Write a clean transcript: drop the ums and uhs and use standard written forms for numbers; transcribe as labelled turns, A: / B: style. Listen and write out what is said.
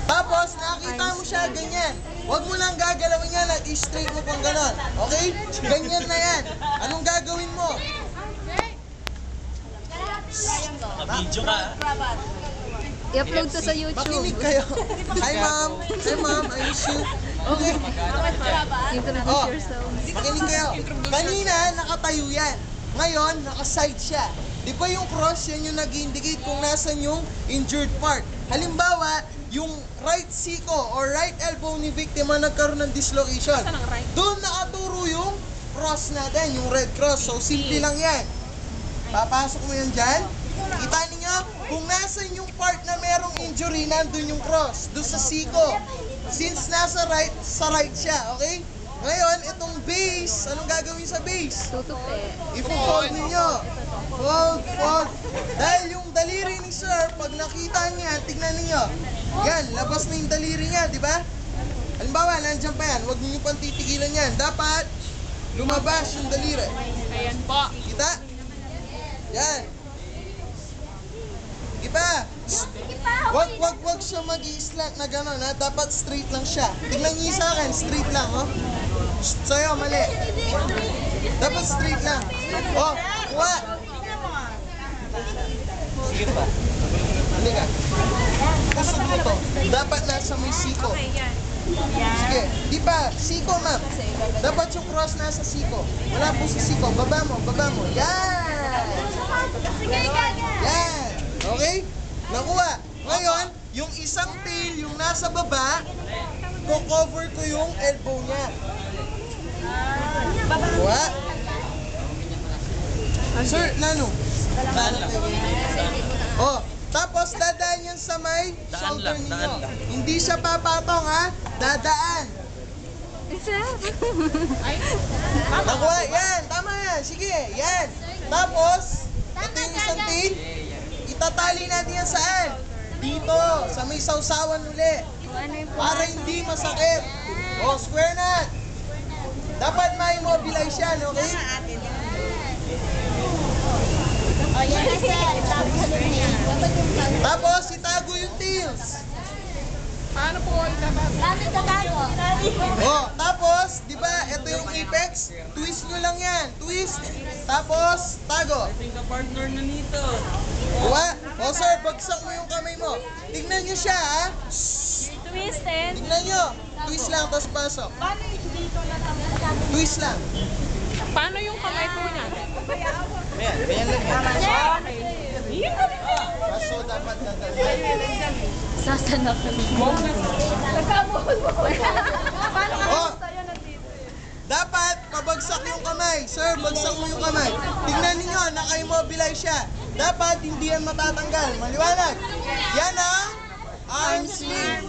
A: Tapos, nakita mo siya, ganyan. Huwag mo lang gagalawin yan at i-straight mo pang ganon. Okay? Ganyan na yan. Anong gagawin mo?
B: Video ka.
C: I-upload to sa YouTube.
A: Makinig kayo. Hi, ma'am. Hi, ma'am. I miss you. Okay.
C: Introduce yourself.
A: Makinig kayo. Kanina, nakatayo yan. Ngayon, naka-side siya. Di ba yung cross, yan yung nag-indicate kung nasan yung injured part. Halimbawa, yung right siko or right elbow ni victima nagkaroon ng dislocation. Doon nakaturo yung cross natin, yung red cross. So, simple lang yan. Papasok mo yan dyan. Kita niyo, kung nasan yung part na merong injury, nandun yung cross. Doon sa siko. Since nasa right, sa right siya, okay? Ngayon, itong base, anong gagawin sa base?
C: Tutupi.
A: I-fold ninyo. Fold, fold. Dahil yung daliri ni sir, pag nakita niya, tignan niyo. Yan, labas na yung daliri niya, di ba? Halimbawa, nandiyan pa yan. Huwag niyo pang titigilan yan. Dapat, lumabas yung daliri.
D: Ayan po.
A: Kita? Yan. Iba. Wag siya mag-i-slant na gano'n, ha? Dapat straight lang siya. Tignan niyo sa akin, straight lang, oh. Sa'yo, mali. Dapat straight lang. Oh, kuha.
B: Sige pa.
A: Hindi ka. Kusog mo to. Dapat nasa may siko. Sige. Di ba? Siko, ma'am. Dapat yung cross nasa siko. Wala po sa siko. Baba mo, baba mo. Yan! Yan! Okay? Nakuha. Ngayon, yung isang tail, yung nasa baba, ko-cover ko yung elbow niya. Kuha. Sir, Nano.
B: Daan lang.
A: Oh, tapos dadaan yan sa may shoulder
B: Daan
A: ninyo.
B: lang.
A: Hindi siya papatong, ha? Dadaan. Nakuha, yan. Tama yan. Sige, yan. Tapos, ito yung isang tail. Itatali natin yan saan? Dito, sa may sausawan uli. Para hindi masakit. Oh, square knot. Dapat ma-immobilize yan, okay? Tapos, itago yung tails.
D: Paano po itatago?
A: Oh, tapos, di ba, ito yung apex. Twist nyo lang yan. Twist. Tapos, tago.
B: Ito yung partner na nito.
A: Kuha. Oh, sir, bagsak mo yung kamay mo. Tignan nyo siya, ha?
D: Twisted.
A: Tignan nyo. Twist lang, tapos pasok. Twist lang.
D: Paano yung kamay po niya?
B: Ayan, ganyan lang yan.
A: Kaso dapat dadaan.
C: Sasanap kami.
A: Oh, dapat pabagsak yung kamay. Sir, bagsak mo yung kamay. Tingnan niyo, naka-immobilize siya. Dapat hindi yan matatanggal. Maliwanag. Yan ang arm sling.